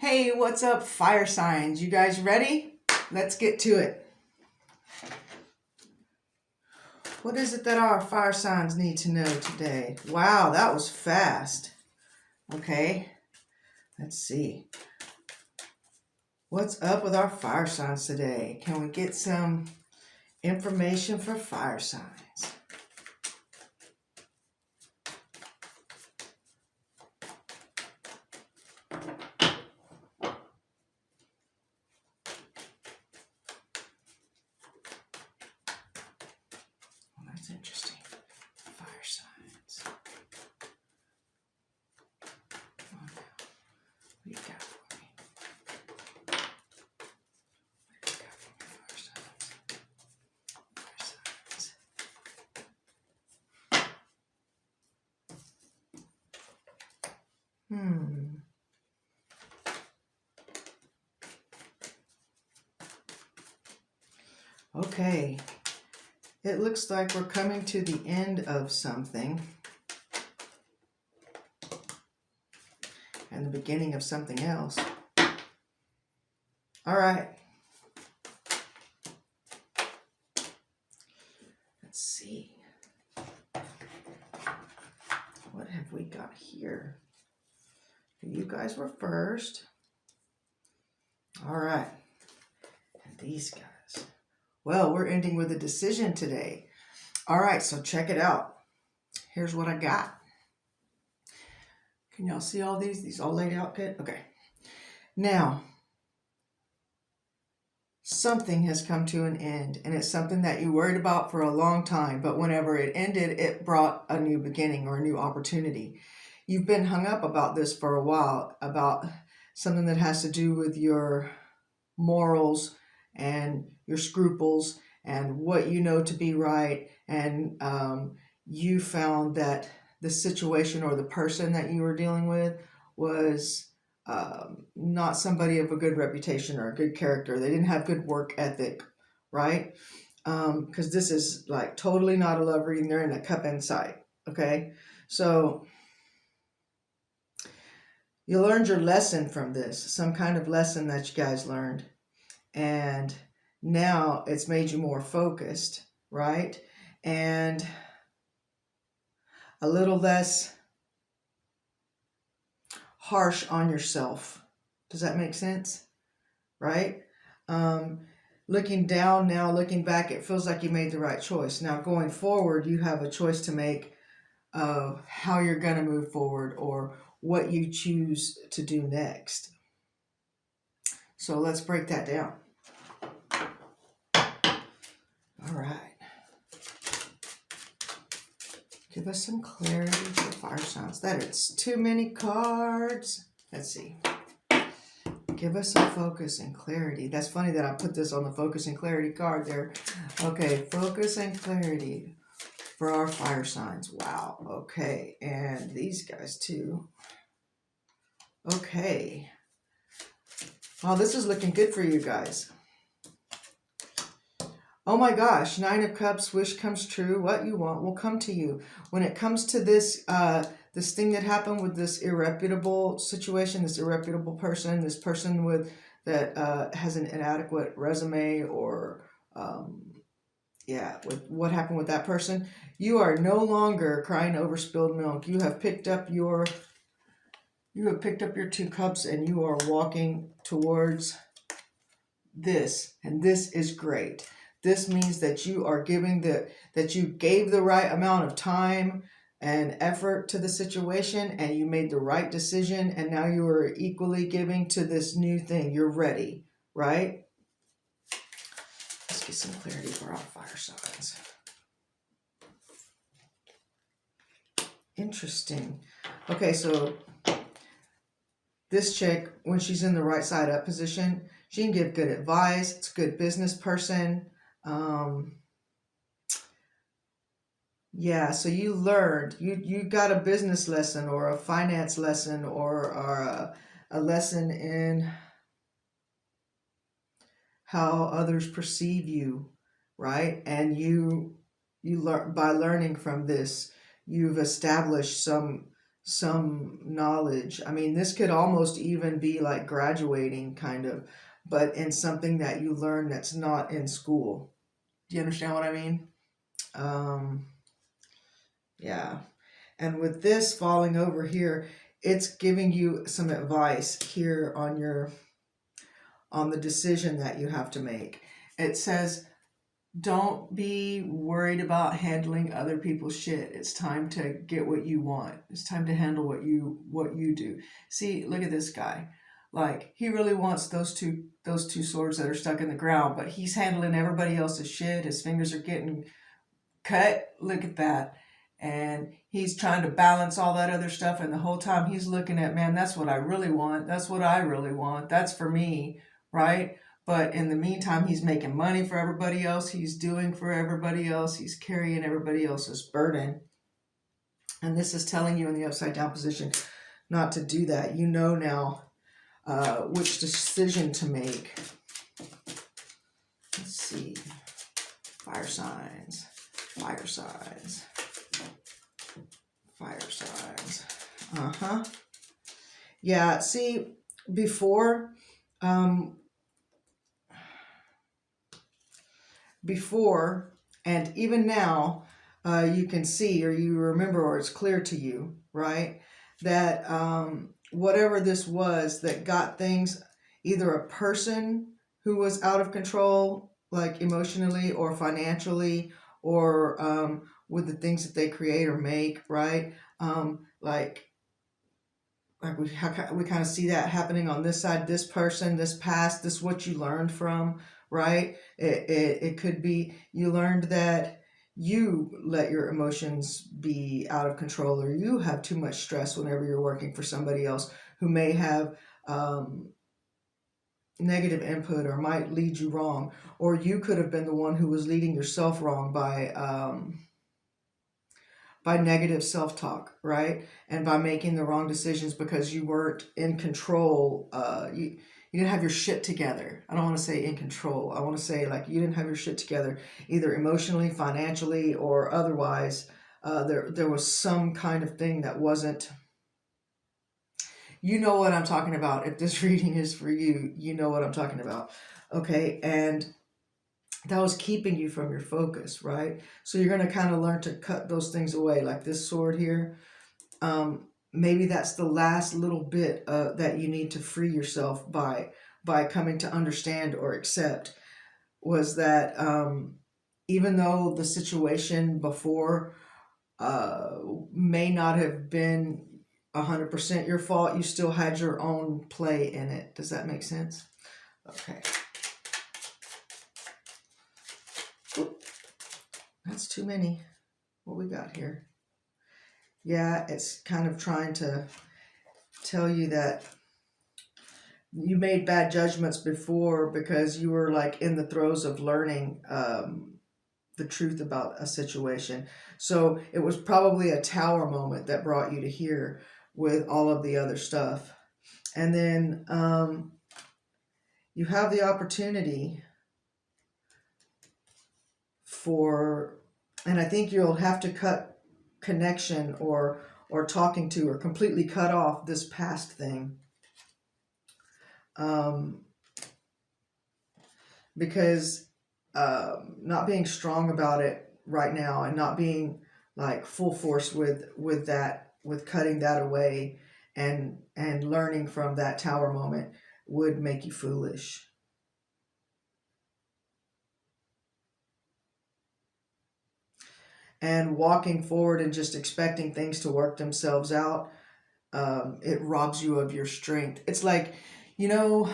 Hey, what's up, fire signs? You guys ready? Let's get to it. What is it that our fire signs need to know today? Wow, that was fast. Okay, let's see. What's up with our fire signs today? Can we get some information for fire signs? That's interesting. Fire signs. Oh, no. What do you got for me? What do you got for me, fire signs? Fire signs. Okay. It looks like we're coming to the end of something and the beginning of something else. All right. Let's see. What have we got here? You guys were first. All right. And these guys. Well, we're ending with a decision today. All right, so check it out. Here's what I got. Can y'all see all these? These all laid out good? Okay. Now, something has come to an end, and it's something that you worried about for a long time, but whenever it ended, it brought a new beginning or a new opportunity. You've been hung up about this for a while, about something that has to do with your morals and your scruples and what you know to be right, and you found that the situation or the person that you were dealing with was not somebody of a good reputation or a good character. They didn't have good work ethic, right? Because this is like totally not a love reading. They're in a cup inside, okay? So you learned your lesson from this, some kind of lesson that you guys learned. And now it's made you more focused, right? And a little less harsh on yourself. Does that make sense? Right? Looking down now, looking back, it feels like you made the right choice. Now going forward, you have a choice to make of how you're going to move forward or what you choose to do next. So let's break that down. All right. Give us some clarity for fire signs. That is too many cards. Let's see. Give us some focus and clarity. That's funny that I put this on the focus and clarity card there. Okay, focus and clarity for our fire signs. Wow. Okay, and these guys too. Okay. Wow, this is looking good for you guys. Oh my gosh, 9 of Cups, wish comes true. What you want will come to you. When it comes to this this thing that happened with this irreputable situation, this irreputable person, this person with that has an inadequate resume, or with what happened with that person, you are no longer crying over spilled milk. You have picked up your 2 cups and you are walking towards this, and this is great. This means that you are giving that you gave the right amount of time and effort to the situation, and you made the right decision, and now you are equally giving to this new thing. You're ready, right? Let's get some clarity for our fire signs. Interesting. Okay, so this chick, when she's in the right side up position, she can give good advice. It's a good business person. Yeah, so you learned, you got a business lesson or a finance lesson or a lesson in how others perceive you, right? And you learn by learning from this, you've established some some knowledge. I mean, this could almost even be like graduating kind of, but in something that you learn that's not in school. Do you understand what I mean? Um, yeah. And with this falling over here, it's giving you some advice here on the decision that you have to make. It says, don't be worried about handling other people's shit. It's time to get what you want. It's time to handle what you do. See, look at this guy. Like, he really wants those two swords that are stuck in the ground, but he's handling everybody else's shit. His fingers are getting cut. Look at that. And he's trying to balance all that other stuff, and the whole time he's looking at, man, that's what I really want. That's what I really want. That's for me, right? But in the meantime, he's making money for everybody else. He's doing for everybody else. He's carrying everybody else's burden. And this is telling you in the upside down position not to do that. You know now which decision to make. Let's see. Fire signs. Fire signs. Fire signs. Yeah, see, before, and even now, you can see, or you remember, or it's clear to you, right, that whatever this was that got things, either a person who was out of control, like emotionally or financially, or with the things that they create or make, right? Like we kind of see that happening on this side, this person, this past, this what you learned from, right? It could be you learned that you let your emotions be out of control, or you have too much stress whenever you're working for somebody else who may have negative input or might lead you wrong, or you could have been the one who was leading yourself wrong by negative self-talk, right? And by making the wrong decisions because you weren't in control. You didn't have your shit together. I don't want to say in control. I want to say like you didn't have your shit together, either emotionally, financially, or otherwise. There was some kind of thing that wasn't. You know what I'm talking about. If this reading is for you, you know what I'm talking about. Okay, and that was keeping you from your focus, right? So you're going to kind of learn to cut those things away, like this sword here. Maybe that's the last little bit that you need to free yourself by coming to understand or accept, was that even though the situation before may not have been 100% your fault, you still had your own play in it. Does that make sense? Okay. Oop, that's too many. What we got here? Yeah, it's kind of trying to tell you that you made bad judgments before because you were like in the throes of learning the truth about a situation. So it was probably a tower moment that brought you to here with all of the other stuff. And then you have the opportunity for, and I think you'll have to cut connection or talking to, or completely cut off this past thing. Because not being strong about it right now, and not being like full force with that, with cutting that away and learning from that tower moment, would make you foolish. And walking forward and just expecting things to work themselves out, it robs you of your strength. It's like, you know,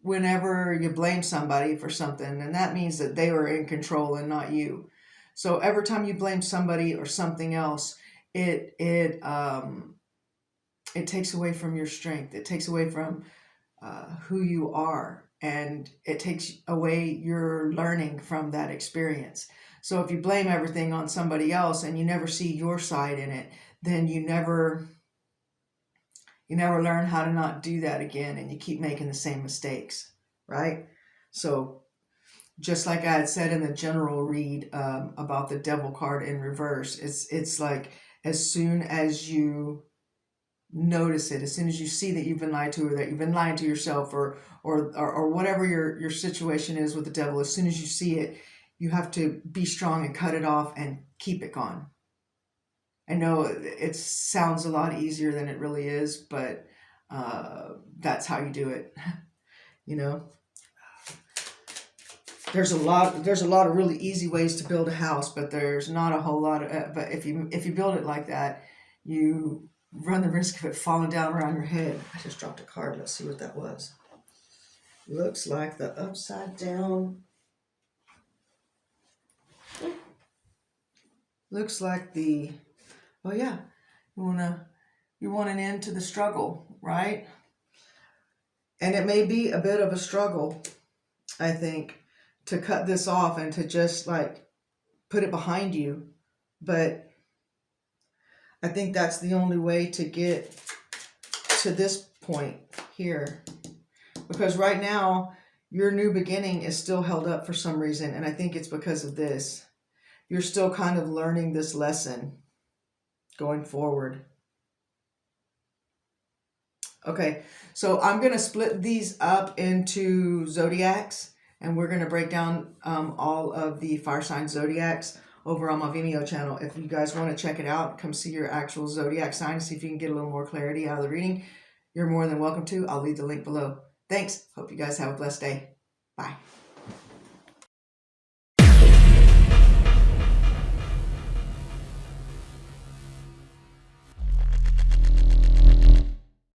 whenever you blame somebody for something, and that means that they were in control and not you. So every time you blame somebody or something else, it takes away from your strength. It takes away from who you are, and it takes away your learning from that experience. So if you blame everything on somebody else and you never see your side in it, then you never learn how to not do that again, and you keep making the same mistakes, right? So just like I had said in the general read about the devil card in reverse, it's like as soon as you Notice it as soon as you see that you've been lied to, or that you've been lying to yourself, or whatever your situation is with the devil. As soon as you see it, you have to be strong and cut it off and keep it gone. I know it sounds a lot easier than it really is, but that's how you do it. You know, there's a lot of really easy ways to build a house, but there's not a whole lot of. But if you build it like that, you run the risk of it falling down around your head. I just dropped a card. Let's see what that was. Looks like the upside down. Looks like the. Oh yeah, you want an end to the struggle, right? And it may be a bit of a struggle, I think, to cut this off and to just like put it behind you. But I think that's the only way to get to this point here. Because right now, your new beginning is still held up for some reason. And I think it's because of this. You're still kind of learning this lesson going forward. Okay, so I'm going to split these up into zodiacs, and we're going to break down all of the fire sign zodiacs over on my Vimeo channel. If you guys want to check it out, come see your actual zodiac sign, see if you can get a little more clarity out of the reading. You're more than welcome to. I'll leave the link below. Thanks. Hope you guys have a blessed day. Bye.